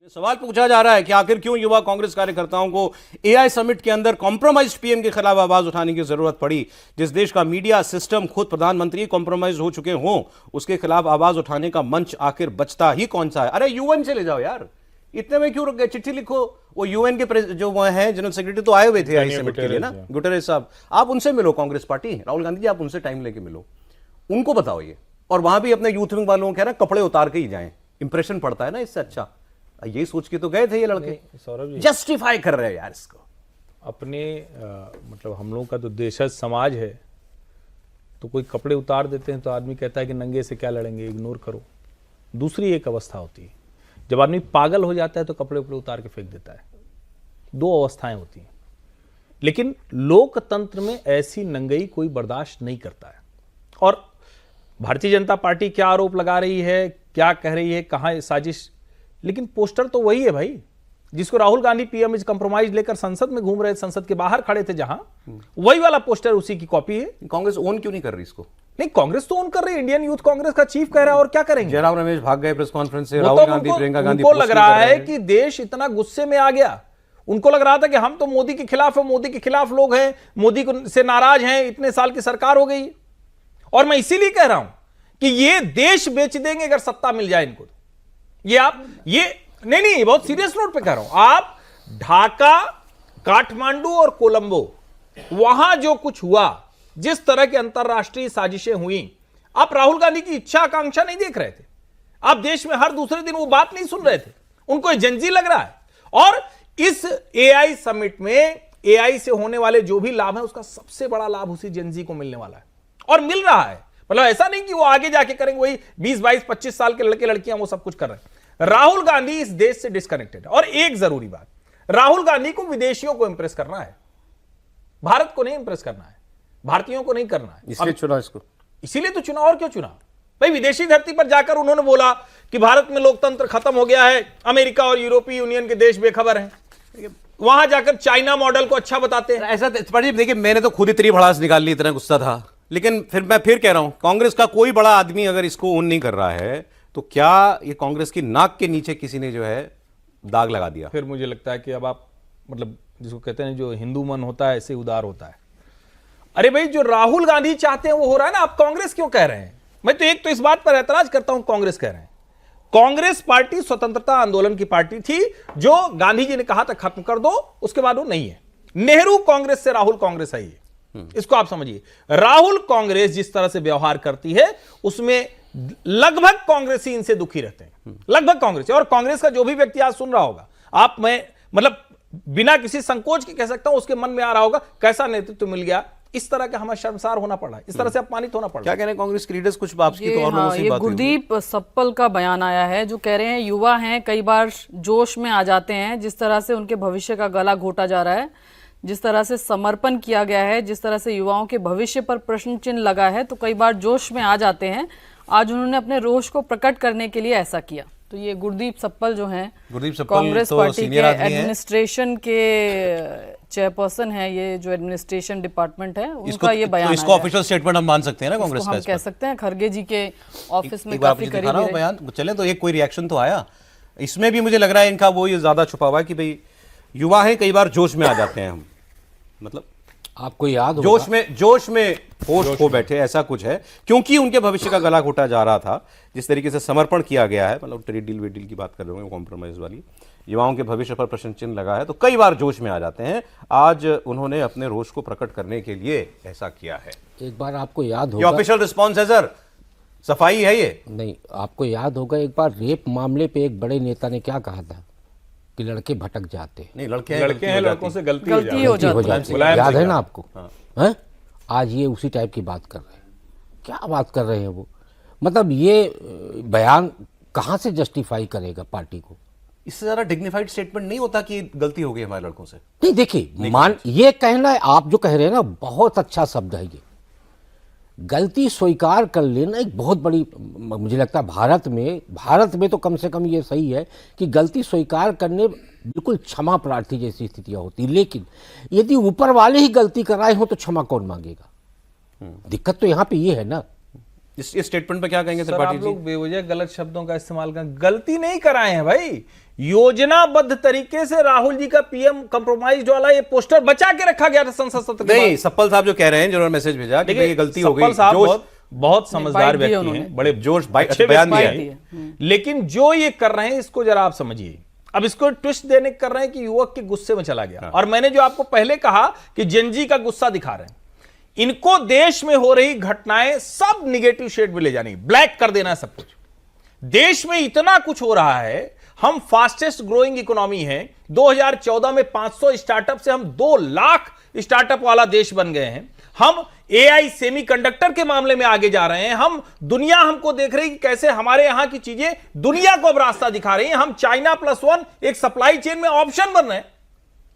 सवाल पूछा जा रहा है कि आखिर क्यों युवा कांग्रेस कार्यकर्ताओं को एआई समिट के अंदर कॉम्प्रोमाइज पीएम के खिलाफ आवाज उठाने की जरूरत पड़ी। जिस देश का मीडिया सिस्टम खुद प्रधानमंत्री कॉम्प्रोमाइज हो चुके हों, उसके खिलाफ आवाज उठाने का मंच आखिर बचता ही कौन सा है? अरे यूएन से ले जाओ यार, इतने में क्यों रुक गए? चिट्ठी लिखो। वो यूएन के जो वो हैं जनरल सेक्रेटरी तो आए हुए थे एआई समिट के लिए ना, गुटेरेस साहब, आप उनसे मिलो। कांग्रेस पार्टी, राहुल गांधी जी, आप उनसे टाइम लेके मिलो, उनको बताओ ये। और वहां भी अपने यूथ विंग वालों को कह रहे हैं कपड़े उतार के ही जाएं, इंप्रेशन पड़ता है ना इससे। अच्छा, ये सोच के तो गए थे ये लड़के, सौरभ जी जस्टिफाई कर रहे हैं यार इसको अपने मतलब हम लोगों का तो देशज समाज है, तो कोई कपड़े उतार देते हैं तो आदमी कहता है कि नंगे से क्या लड़ेंगे, इग्नोर करो। दूसरी एक अवस्था होती है जब आदमी पागल हो जाता है तो कपड़े उपड़े उतार के फेंक देता है। दो अवस्थाएं होती हैं, लेकिन लोकतंत्र में ऐसी नंगई कोई बर्दाश्त नहीं करता है। और भारतीय जनता पार्टी क्या आरोप लगा रही है, क्या कह रही है, कहां साजिश, लेकिन पोस्टर तो वही है भाई जिसको Rahul Gandhi PM is compromise लेकर संसद में घूम रहे, संसद के बाहर खड़े थे जहां, वही वाला पोस्टर उसी की कॉपी है। कांग्रेस ओन क्यों नहीं कर रही इसको? नहीं, कांग्रेस तो ओन कर रही है, इंडियन यूथ कांग्रेस का चीफ कह रहा है, और क्या करेंगे? जयराम रमेश भाग गए प्रेस कॉन्फ्रेंस से, राहुल गांधी, प्रियंका गांधी उनको लग रहा है कि देश इतना गुस्से में आ गया, उनको लग रहा था कि हम तो मोदी के खिलाफ है, मोदी के खिलाफ लोग हैं, मोदी से नाराज हैं, इतने साल की सरकार हो गई। और मैं इसीलिए कह रहा हूं कि ये देश बेच देंगे अगर सत्ता मिल जाए इनको। ये आप नहीं, बहुत सीरियस नोट पे कह रहा हूं। आप ढाका, काठमांडू और कोलंबो, वहां जो कुछ हुआ, जिस तरह की अंतरराष्ट्रीय साजिशें हुई, आप राहुल गांधी की इच्छा आकांक्षा नहीं देख रहे थे। आप देश में हर दूसरे दिन वो बात नहीं सुन रहे थे, उनको एजेंसी लग रहा है। और इस एआई समिट में एआई से होने वाले जो भी लाभ है, उसका सबसे बड़ा लाभ उसी जेंजी को मिलने वाला है, और मिल रहा है। मतलब ऐसा नहीं कि वो आगे जाके करेंगे, वही 20, 22, 25 साल के लड़के लड़कियां वो सब कुछ कर रहे हैं। राहुल गांधी इस देश से डिस्कनेक्टेड है। और एक जरूरी बात, राहुल गांधी को विदेशियों को इंप्रेस करना है, भारत को नहीं इंप्रेस करना है, भारतीयों को नहीं करना है, इसलिए चुना इसको। इसीलिए तो चुना। और क्यों चुना भाई? विदेशी धरती पर जाकर उन्होंने बोला कि भारत में लोकतंत्र खत्म हो गया है, अमेरिका और यूरोपीय यूनियन के देश बेखबर हैं। वहां जाकर चाइना मॉडल को अच्छा बताते हैं। ऐसा देखिए, मैंने तो खुद इतनी भड़ास निकाल ली, इतना गुस्सा था। लेकिन मैं फिर कह रहा हूं, कांग्रेस का कोई बड़ा आदमी अगर इसको ओन नहीं कर रहा है, तो क्या ये कांग्रेस की नाक के नीचे किसी ने जो है दाग लगा दिया? फिर मुझे लगता है कि अब आप मतलब जिसको कहते हैं जो हिंदू मन होता है ऐसे उदार होता है। अरे भाई, जो राहुल गांधी चाहते हैं वो हो रहा है ना, आप कांग्रेस क्यों कह रहे हैं? मैं तो एक तो इस बात पर ऐतराज करता हूं, कांग्रेस कह रहे हैं। कांग्रेस पार्टी स्वतंत्रता आंदोलन की पार्टी थी, जो गांधी जी ने कहा था खत्म कर दो, उसके बाद वो नहीं है। नेहरू कांग्रेस से राहुल कांग्रेस आई है, इसको आप समझिए। राहुल कांग्रेस जिस तरह से व्यवहार करती है, उसमें लगभग कांग्रेसी इनसे दुखी रहते हैं, लगभग कांग्रेसी। और कांग्रेस का जो भी व्यक्ति आज सुन रहा होगा, आप मैं मतलब बिना किसी संकोच के कह सकता हूं, उसके मन में आ रहा होगा कैसा नेतृत्व मिल गया, इस तरह का हमें शर्मसार होना पड़ा, इस तरह से अपमानित होना पड़ा। क्या कह रहे हैं कांग्रेस के लीडर्स? कुछ वापस की तो और लोगों से ये बात हुई। गुरदीप सप्पल का बयान आया है, जो कह रहे हैं युवा हैं, कई बार जोश में आ जाते हैं, जिस तरह से उनके भविष्य का गला घोटा जा रहा है, जिस तरह से समर्पण किया गया है, जिस तरह से युवाओं के भविष्य पर प्रश्न चिन्ह लगा है, तो कई बार जोश में आ जाते हैं। आज उन्होंने अपने रोष को प्रकट करने के लिए ऐसा किया। तो ये गुरदीप सप्पल जो हैं, कांग्रेस पार्टी के एडमिनिस्ट्रेशन के चेयरपर्सन है, ये जो एडमिनिस्ट्रेशन डिपार्टमेंट है, उनका ये बयान। तो इसको ऑफिशियल स्टेटमेंट हम मान सकते हैं ना कांग्रेस का? हम कह सकते हैं खरगे जी के ऑफिस में काफी करीब है बयान। चले तो एक कोई रिएक्शन तो आया इसमें भी। मुझे लग रहा है इनका वो ये ज्यादा छुपा हुआ है कि भाई युवा है, कई बार जोश में आ जाते हैं हम, मतलब आपको याद होगा, जोश में होश खो बैठे, ऐसा कुछ है। क्योंकि उनके भविष्य का गला घोटा जा रहा था, जिस तरीके से समर्पण किया गया है, मतलब ट्रेड डील वेड डील की बात कर रहे होंगे, कॉम्प्रोमाइज वाली, युवाओं के भविष्य पर प्रश्न चिन्ह लगा है, तो कई बार जोश में आ जाते हैं। आज उन्होंने अपने रोष को प्रकट करने के लिए ऐसा किया है। एक बार आपको याद होगा, ये ऑफिशियल रिस्पॉन्स है सर, सफाई है ये नहीं, आपको याद होगा एक बार रेप मामले पे एक बड़े नेता ने क्या कहा था कि लड़के भटक जाते हैं। नहीं, लड़के हैं, लड़कों से गलती हो जाती है। याद है ना आपको? हैं? आज ये उसी टाइप की बात कर रहे हैं। क्या बात कर रहे हैं वो? मतलब ये बयान कहां से जस्टिफाई करेगा पार्टी को? इससे ज्यादा डिग्निफाइड स्टेटमेंट नहीं होता कि गलती हो गई हमारे लड़कों से। नहीं, देखिए, ये कहना है, आप जो कह रहे हैं ना, बहुत अच्छा शब्द है ये। गलती स्वीकार कर लेना एक बहुत बड़ी, मुझे लगता है भारत में तो कम से कम ये सही है कि गलती स्वीकार करने बिल्कुल क्षमा प्रार्थी जैसी स्थितियां होती। लेकिन यदि ऊपर वाले ही गलती कराए हो तो क्षमा कौन मांगेगा? दिक्कत तो यहाँ पे ये है ना। इस स्टेटमेंट पे क्या कहेंगे सर? आप लोग बेवजह गलत शब्दों का इस्तेमाल कर, गलती नहीं कराए हैं भाई, योजनाबद्ध तरीके से राहुल जी का पीएम कंप्रोमाइज वाला ये पोस्टर बचा के रखा गया था संसद सत्र के नहीं, बाद। सप्पल साहब जो कह रहे हैं, जिन्होंने मैसेज भेजा कि भाई ये गलती हो गई, सप्पल साहब जोश बहुत समझदार बाइट दिए व्यक्ति उन्होंने। हैं, बड़े जोश अच्छे बयान दिया व्यक्ति है। हैं। लेकिन जो ये कर रहे हैं इसको जरा आप समझिए। अब इसको ट्विस्ट देने कर रहे हैं कि युवक के गुस्से में चला गया। और मैंने जो आपको पहले कहा कि जेनजी का गुस्सा दिखा रहे हैं, इनको देश में हो रही घटनाएं सब निगेटिव शेड में ले जानी, ब्लैक कर देना है सब कुछ। देश में इतना कुछ हो रहा है, हम फास्टेस्ट ग्रोइंग इकोनॉमी हैं। 2014 में 500 स्टार्टअप से हम 2 लाख स्टार्टअप वाला देश बन गए हैं। हम एआई सेमीकंडक्टर के मामले में आगे जा रहे हैं। हम दुनिया हमको देख रही है कि कैसे हमारे यहां की चीजें दुनिया को अब रास्ता दिखा रही हैं। हम चाइना +1 एक सप्लाई चेन में ऑप्शन बन रहे हैं।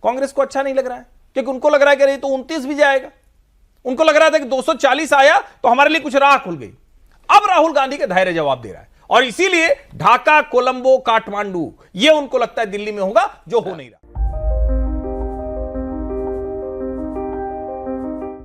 कांग्रेस को अच्छा नहीं लग रहा है, क्योंकि उनको लग रहा है कि अरे तो 29 भी जाएगा। उनको लग रहा था कि 240 आया तो हमारे लिए कुछ राह खुल गई। अब राहुल गांधी का धैर्य जवाब दे रहा है, और इसीलिए ढाका, कोलंबो, काठमांडू ये उनको लगता है दिल्ली में होगा, जो हो नहीं रहा।